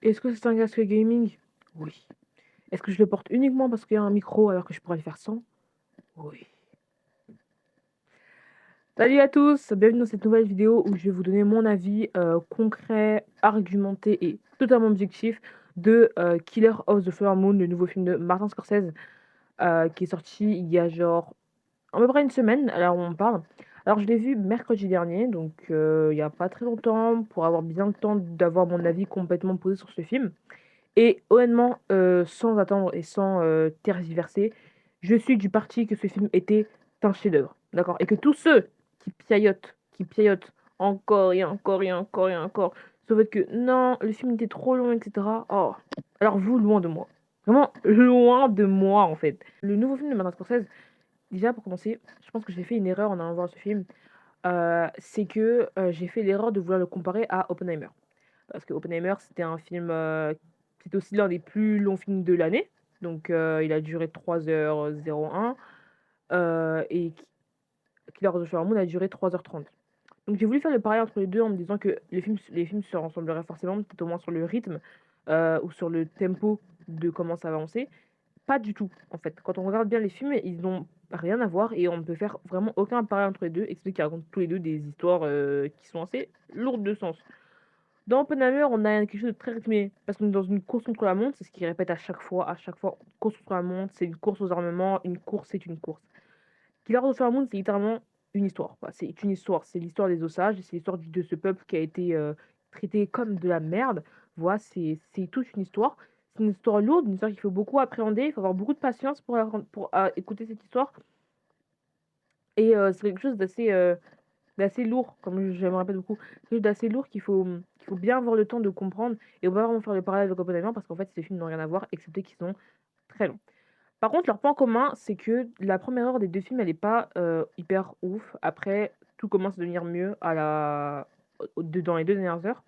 Est-ce que c'est un casque gaming? Oui. Est-ce que je le porte uniquement parce qu'il y a un micro alors que je pourrais le faire sans? Oui. Salut à tous, bienvenue dans cette nouvelle vidéo où je vais vous donner mon avis concret, argumenté et totalement objectif de Killer of the Flower Moon, le nouveau film de Martin Scorsese qui est sorti il y a genre à peu près une semaine, alors on parle. Alors je l'ai vu mercredi dernier, donc il y a pas très longtemps, pour avoir bien le temps d'avoir mon avis complètement posé sur ce film. Et honnêtement, sans attendre et sans, tergiverser, je suis du parti que ce film était un chef-d'œuvre, d'accord? Et que tous ceux qui piaillotent encore et encore et encore et encore sur le fait que: «Non, le film était trop long» et cetera. Oh, alors vous, loin de moi. Vraiment loin de moi, en fait. Le nouveau film de Martin Scorsese, déjà pour commencer, je pense que j'ai fait une erreur en allant voir ce film, c'est que, j'ai fait l'erreur de vouloir le comparer à Oppenheimer. Parce que Oppenheimer, c'était un film, c'était aussi l'un des plus longs films de l'année. Donc, il a duré 3h01, et Killers of the Flower Moon a duré 3h30. Donc j'ai voulu faire le parallèle entre les 2 en me disant que les films se ressembleraient forcément, peut-être au moins sur le rythme, ou sur le tempo de comment ça va avancer. Pas du tout, en fait. Quand on regarde bien les films, ils n'ont rien à voir et on ne peut faire vraiment aucun parallèle entre les 2, excepté qu'ils racontent tous les 2 des histoires, qui sont assez lourdes de sens. Dans Oppenheimer, on a quelque chose de très rythmé, parce qu'on est dans une course contre la montre, c'est ce qu'ils répètent à chaque fois, course contre la montre, c'est une course aux armements, une course, c'est une course. Killers of the Flower Moon, c'est littéralement une histoire, quoi. C'est une histoire, c'est l'histoire des osages, c'est l'histoire de ce peuple qui a été traité comme de la merde. Voilà, c'est toute une histoire. C'est une histoire lourde, une histoire qu'il faut beaucoup appréhender, il faut avoir beaucoup de patience pour écouter cette histoire. Et c'est quelque chose d'assez lourd, comme je me répète beaucoup. Quelque chose d'assez lourd qu'il faut bien avoir le temps de comprendre et on va vraiment faire le parallèle avec Oppenheimer parce qu'en fait, ces films n'ont rien à voir, excepté qu'ils sont très longs. Par contre, leur point commun, c'est que la première heure des 2 films, elle est pas, hyper ouf. Après, tout commence à devenir mieux à la au de dans les 2 dernières heures.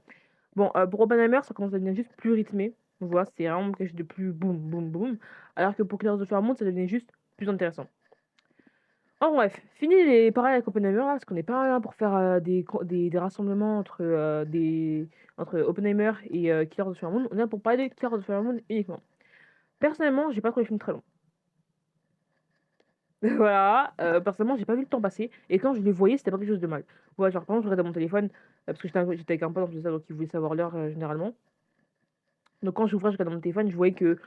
Bon, pour Oppenheimer, ça commence à devenir juste plus rythmé. On voit, c'est vraiment quelque chose de plus boum, boum, boum. Alors que pour Killers of the Flower Moon, ça devenait juste plus intéressant. En bref, fini les parallèles avec Oppenheimer là, parce qu'on n'est pas là pour faire, des rassemblements entre Oppenheimer et Killers of the Flower Moon. On est là pour parler de Killers of the Flower Moon uniquement. Personnellement, j'ai pas trouvé le film très long. Voilà, personnellement, j'ai pas vu le temps passer et quand je le voyais, c'était pas quelque chose de mal. Ouais, genre, par exemple, je regardais mon téléphone, parce que j'étais avec un pote en plus de ça, donc il voulait savoir l'heure, généralement. Donc quand j'ouvrais, je regardais mon téléphone, je voyais que,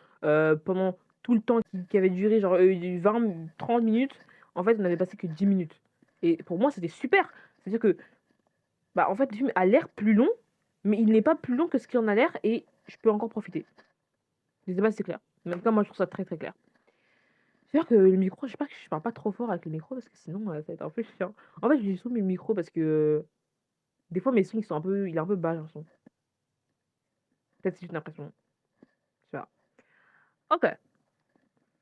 pendant tout le temps qui avait duré genre, 20-30 minutes, en fait, on avait passé que 10 minutes et pour moi, c'était super! C'est-à-dire que, bah, en fait, le film a l'air plus long, mais il n'est pas plus long que ce qu'il en a l'air et je peux encore profiter. Je sais pas si c'est clair. Mais en tout cas, moi, je trouve ça très, très clair. C'est-à-dire que le micro, je sais pas que je parle pas trop fort avec le micro parce que sinon, ça va être un peu chiant. En fait, je sous mes micros parce que, des fois mes sons ils sont un peu il est un peu bas, j'ai l'impression. Peut-être c'est juste une impression, je sais pas. OK.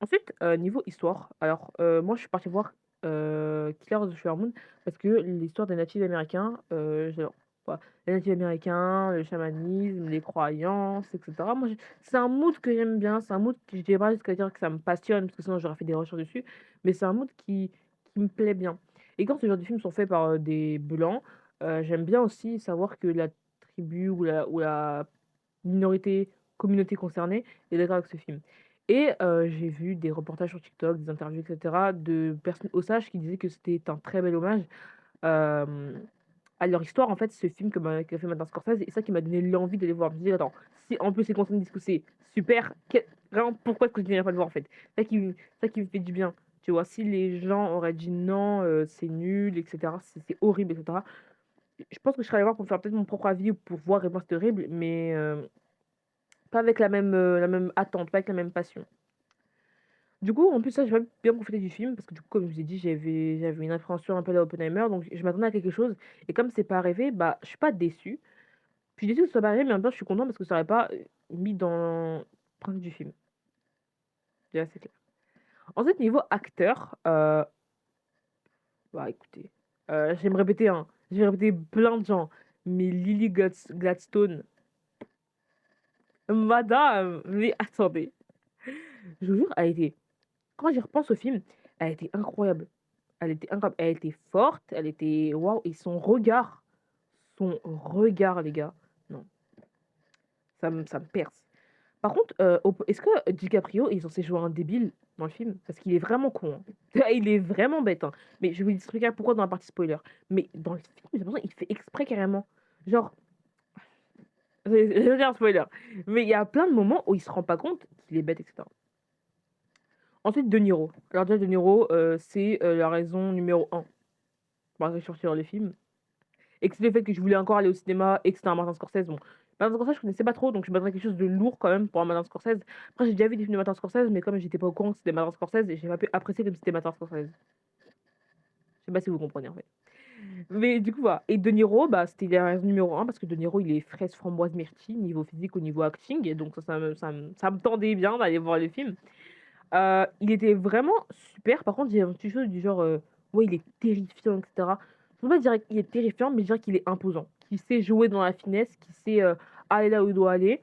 Ensuite, niveau histoire, alors, moi je suis partie voir, Killers of the Flower Moon parce que l'histoire des natifs américains, j'adore. Voilà, les natifs américains, le chamanisme, les croyances et cetera. Moi, c'est un mood que j'aime bien, c'est un mood que je dirais pas jusqu'à dire que ça me passionne parce que sinon j'aurais fait des recherches dessus, mais c'est un mood qui me plaît bien et quand ce genre de films sont faits par, des blancs, j'aime bien aussi savoir que la tribu ou la minorité, communauté concernée est d'accord avec ce film. Et j'ai vu des reportages sur TikTok, des interviews et cetera de personnes au sages qui disaient que c'était un très bel hommage, hem, à leur histoire, en fait, ce film qu'a fait Martin Scorsese et ça qui m'a donné l'envie d'aller voir. Je me disais: «Attends, si en plus c'est considéré que c'est super, vraiment pourquoi est-ce que je n'irais pas le voir, en fait?» Ça qui me fait du bien, tu vois? Si les gens auraient dit: «Non, c'est nul et cetera, c'est horrible et cetera», je pense que je serais allée voir pour faire peut-être mon propre avis ou pour voir et moi c'est horrible, mais pas avec la même attente, pas avec la même passion. Du coup, en plus ça, j'ai pas bien profité du film parce que du coup, comme je vous ai dit, j'avais une appréhension un peu à la Oppenheimer, donc je m'attendais à quelque chose et comme c'est pas arrivé, bah, je suis pas déçue. Je suis déçue que ce soit pas arrivé, mais en même temps, je suis contente parce que ça aurait pas, mis dans le principe du film. Déjà, c'est clair. Ensuite, niveau acteur, bah, écoutez, je vais me répéter, hein, je vais répéter plein de gens, mais Lily Gladstone, madame, mais attendez, je vous jure, quand j'y repense au film, elle était incroyable. Elle était incroyable. Elle était forte, elle était waouh et son regard, les gars, non, Ça me perce. Par contre, est-ce que DiCaprio est censé jouer un débile dans le film? Parce qu'il est vraiment con, hein. Il est vraiment bête, hein. Mais je vais vous expliquer pourquoi dans la partie spoiler. Mais dans le film, j'ai l'impression qu'il fait exprès carrément. Genre, je vais dire un spoiler, mais il y a plein de moments où il se rend pas compte qu'il est bête, et cetera. Ensuite, De Niro. Alors déjà, De Niro, c'est, la raison numéro 1 pour laquelle je suis sortie voir le film. Et que c'est le fait que je voulais encore aller au cinéma et que c'était un Martin Scorsese. Bon, Martin Scorsese, je connaissais pas trop, donc je m'attendais à quelque chose de lourd quand même pour un Martin Scorsese. Après, j'ai déjà vu des films de Martin Scorsese, mais comme j'étais pas au courant que c'était Martin Scorsese, j'ai pas pu apprécier comme si c'était Martin Scorsese. Je sais pas si vous comprenez en fait. Mais du coup, voilà. Et De Niro, bah, c'était la raison numéro 1 parce que De Niro, il est fraise framboise myrtille, niveau physique au niveau acting. Et donc, ça me tendait bien d'aller voir le film. Il était vraiment super. Par contre, il y a une petite chose du genre, ouais, il est terrifiant, etc. Je peux pas dire qu'il est terrifiant, mais je dirais qu'il est imposant. Qu'il sait jouer dans la finesse, qu'il sait aller là où il doit aller.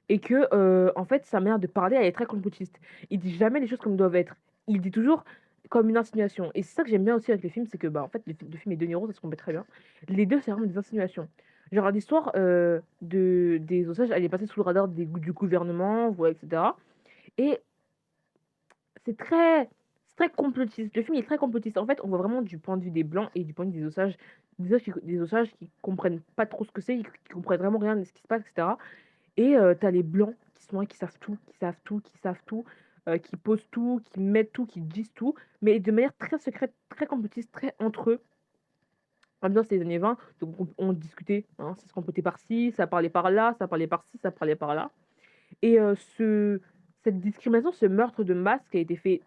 Et que, en fait, sa manière de parler, elle est très complotiste. Il dit jamais les choses comme elles doivent être. Il dit toujours comme une insinuation. Et c'est ça que j'aime bien aussi avec le film, c'est que, bah, en fait, le film et De Niro, ça se complète très bien. Les deux, c'est vraiment des insinuations. Genre, l'histoire des Osages, elle est passée sous le radar du gouvernement, voilà, etc. Et c'est très complotiste. Le film est très complotiste. En fait, on voit vraiment du point de vue des Blancs et du point de vue des Osages. Des Osages qui comprennent pas trop ce que c'est, qui comprennent vraiment rien de ce qui se passe, etc. Et tu les Blancs qui sont là, qui savent tout, qui savent tout, qui savent tout, qui posent tout, qui mettent tout, qui disent tout, mais de manière très secrète, très complotiste, très entre eux. Ambiance des années 20, donc on discutait, hein, ça se complotait par-ci, ça parlait par là, ça parlait par-ci, ça parlait par là. Et cette discrimination, ce meurtre de masse qui a été fait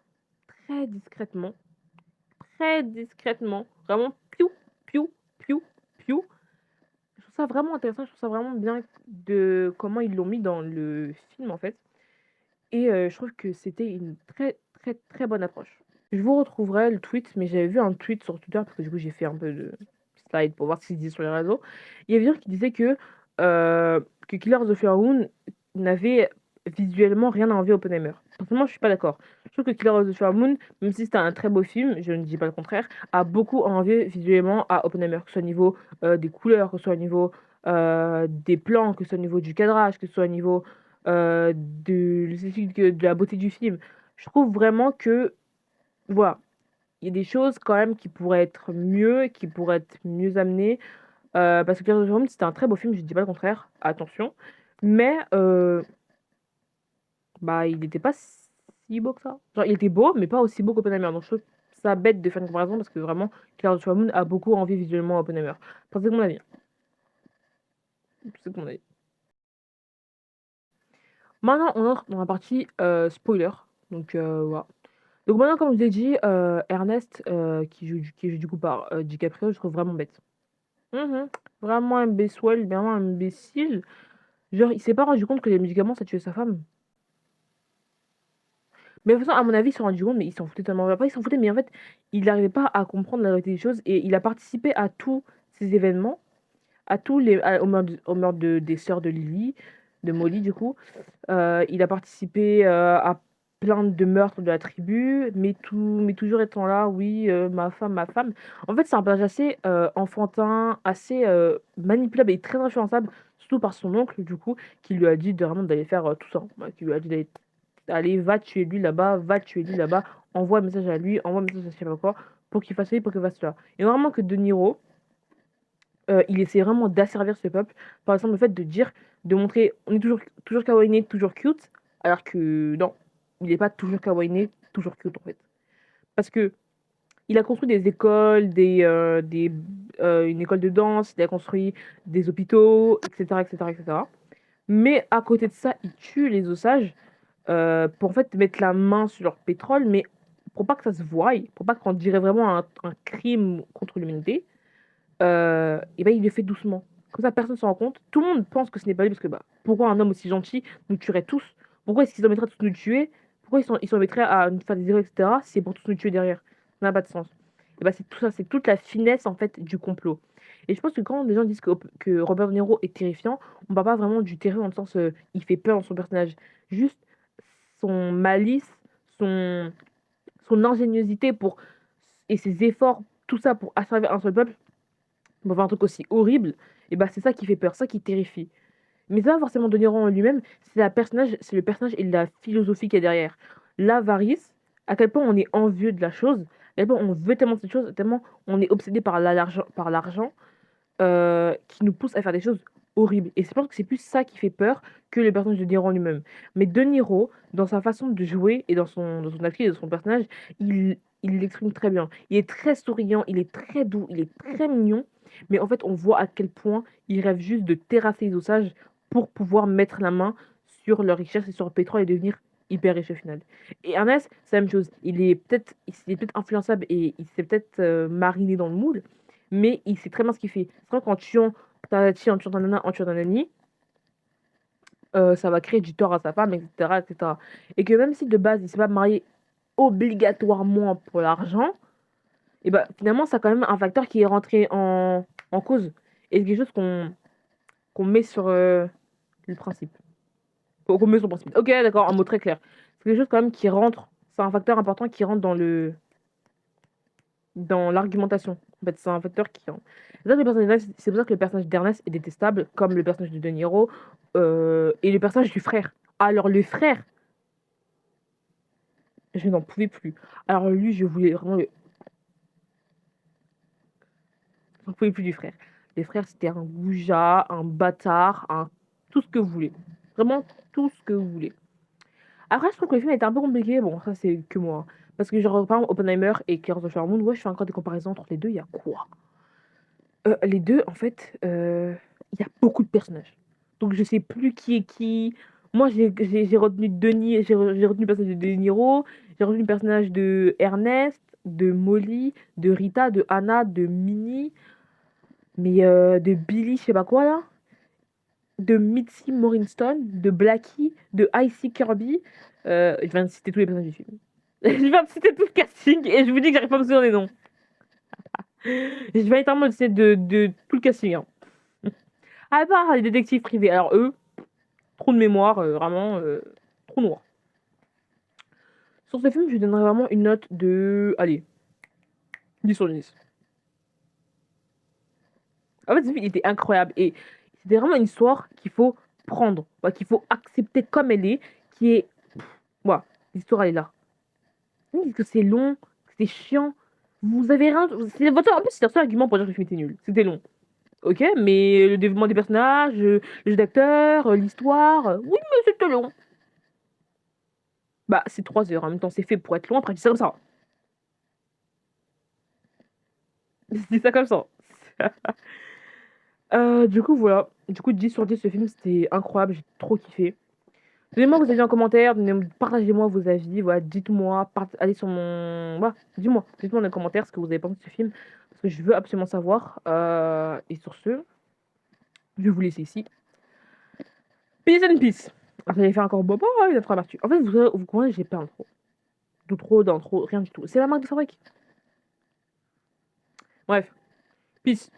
très discrètement, vraiment piou, piou, piou, piou. Je trouve ça vraiment intéressant, je trouve ça vraiment bien de comment ils l'ont mis dans le film en fait. Et je trouve que c'était une très, très, très bonne approche. Je vous retrouverai le tweet, mais j'avais vu un tweet sur Twitter parce que du coup j'ai fait un peu de slide pour voir ce qu'ils disaient sur les réseaux. Il y avait des gens qui disaient que Killers of the Flower Moon n'avait visuellement rien à envier à Oppenheimer. Personnellement, je suis pas d'accord. Je trouve que Killers of the Flower Moon, même si c'était un très beau film, je ne dis pas le contraire, a beaucoup à envier visuellement à Oppenheimer, que ce soit au niveau des couleurs, que ce soit au niveau des plans, que ce soit au niveau du cadrage, que ce soit au niveau de la beauté du film. Je trouve vraiment que, voilà, il y a des choses quand même qui pourraient être mieux, qui pourraient être mieux amenées. Parce que Killers of the Flower Moon, c'était un très beau film, je dis pas le contraire, attention. Mais bah, il était pas si beau que ça. Genre, il était beau, mais pas aussi beau qu'Oppenheimer. Donc, je trouve ça bête de faire une comparaison parce que vraiment, Killers of the Flower Moon a beaucoup envie visuellement à Oppenheimer. Enfin, c'est mon avis. C'est mon avis. Maintenant, on entre dans la partie spoiler. Donc, voilà. Donc maintenant, comme je l'ai dit, Ernest, qui joue du coup par DiCaprio, je trouve vraiment bête. Mhm. Vraiment imbécile, vraiment imbécile. Genre, il s'est pas rendu compte que les médicaments, ça tuait sa femme. Mais de toute façon, à mon avis, il s'est rendu compte, mais il s'en foutait tellement. Pas, il s'en foutait, mais en fait, il n'arrivait pas à comprendre la vérité des choses et il a participé à tous ces événements, au meurtre des sœurs de Lily, de Molly, du coup. Il a participé à plein de meurtres de la tribu, mais toujours étant là, oui, ma femme, ma femme. En fait, c'est un personnage assez enfantin, assez manipulable et très influençable, surtout par son oncle, du coup, qui lui a dit vraiment d'aller faire tout ça. Ouais, qui lui a dit d'aller, allez, va tuer lui là-bas, va tuer lui là-bas, envoie un message à lui, envoie un message à je sais pas quoi, pour qu'il fasse ci, pour qu'il fasse cela. Et vraiment que De Niro, il essaie vraiment d'asservir ce peuple. Par exemple, le fait de dire, de montrer, on est toujours kawaii, toujours cute, alors que non, il n'est pas toujours kawaii, toujours cute en fait. Parce que il a construit des écoles, une école de danse, il a construit des hôpitaux, etc., etc., etc. Mais à côté de ça, il tue les Osages pour en fait mettre la main sur leur pétrole, mais pour pas que ça se voie, pour pas qu'on dirait vraiment un crime contre l'humanité. Et ben, il le fait doucement. Comme ça, personne ne s'en rend compte. Tout le monde pense que ce n'est pas lui parce que bah, pourquoi un homme aussi gentil nous tuerait tous? Pourquoi est-ce qu'ils en mettraient à tous nous tuer? Pourquoi ils s'en mettraient à nous faire des erreurs, etc. Si c'est pour tous nous tuer derrière. Ça n'a pas de sens. Et bah, c'est tout ça, c'est toute la finesse en fait du complot. Et je pense que quand les gens disent que Robert De Niro est terrifiant, on parle pas vraiment du terreur dans le sens il fait peur dans son personnage. Juste son malice, son, son ingéniosité et ses efforts, tout ça pour asservir un seul peuple, pour voir un truc aussi horrible, et bah c'est ça qui fait peur, ça qui terrifie. Mais c'est pas forcément De Niro en lui-même, c'est le personnage et la philosophie qu'il y a derrière. L'avarice, à quel point on est envieux de la chose, à quel point on veut tellement cette chose, tellement on est obsédé par l'argent, qui nous pousse à faire des choses horribles. Et je pense que c'est plus ça qui fait peur que le personnage de De Niro en lui-même. Mais De Niro, dans sa façon de jouer et dans son acting et dans son personnage, il l'exprime très bien. Il est très souriant, il est très doux, il est très mignon. Mais en fait, on voit à quel point il rêve juste de terrasser les Osages pour pouvoir mettre la main sur leur richesse et sur le pétrole et devenir hyper riche au final. Et Ernest, c'est la même chose. Il est peut-être influençable et il s'est peut-être mariné dans le moule, mais il sait très bien ce qu'il fait. C'est vrai qu'en tuant Tadachi, en tuant Tanana, en tuant Nanani, ça va créer du tort à sa femme, etc., etc. Et que même si de base il s'est pas marié obligatoirement pour l'argent, et bah finalement ça a quand même un facteur qui est rentré en cause. Et c'est quelque chose qu'on met sur le principe. Qu'on met sur le principe. Ok, d'accord, un mot très clair. C'est quelque chose quand même qui rentre, c'est un facteur important qui rentre dans l'argumentation. En fait, c'est un facteur qui c'est pour ça que le personnage d'Ernest est détestable, comme le personnage de De Niro, et le personnage du frère. Alors le frère, je n'en pouvais plus. Alors lui, je voulais vraiment j'en pouvais plus du frère. Le frère, c'était un goujat, un bâtard, un tout ce que vous voulez. Vraiment tout ce que vous voulez. Après, je trouve que le film était un peu compliqué. Bon, ça, c'est que moi, hein. Parce que genre, par exemple, Oppenheimer et Killers of the Flower Moon, ouais, je fais encore des comparaisons entre les deux, il y a quoi? Les 2 en fait, il y a beaucoup de personnages. Donc je sais plus qui est qui. Moi, j'ai retenu Denis, j'ai retenu le personnage de De Niro, j'ai retenu le personnage de Ernest, de Molly, de Rita, de Anna, de Minnie, mais de Billy, je sais pas quoi là, de Mitzi Morinstone, de Blackie, de Icy Kirby. Je viens de citer tous les personnages du film. Je viens de citer tout le casting et je vous dis que j'arrive pas à me souvenir des noms. Je viens littéralement de citer de tout le casting, hein. À part les détectives privés. Alors eux, trop de mémoire, vraiment, trop noir. Sur ce film, je lui donnerais vraiment une note de... Allez, 10 sur 10. En fait, ce film, il était incroyable. Et c'était vraiment une histoire qu'il faut prendre, ouais, qu'il faut accepter comme elle est, qui est... Ouais, l'histoire, elle est là. Vous dites que c'est long, que c'est chiant. Vous avez rien... En plus, c'est le seul argument pour dire que le film était nul. C'était long. Ok, mais le développement des personnages, le jeu d'acteur, l'histoire... Oui, mais c'était long. Bah, c'est 3 heures. En même temps, c'est fait pour être long. Après, c'est comme ça. Je dis ça comme ça. Du coup, voilà. Du coup, 10 sur 10, ce film, c'était incroyable. J'ai trop kiffé. Donnez-moi vos avis en commentaire. Partagez-moi vos avis. Voilà, dites-moi. Allez sur mon. Voilà, dis-moi. Dites-moi dans les commentaires ce que vous avez pensé de ce film. Parce que je veux absolument savoir. Et sur ce, je vais vous laisser ici. Peace and peace. J'allais faire encore bobo, il a trop abattu. En fait, vous comprenez, j'ai pas d'intro. D'intro, rien du tout. C'est la marque de fabrique. Bref, peace.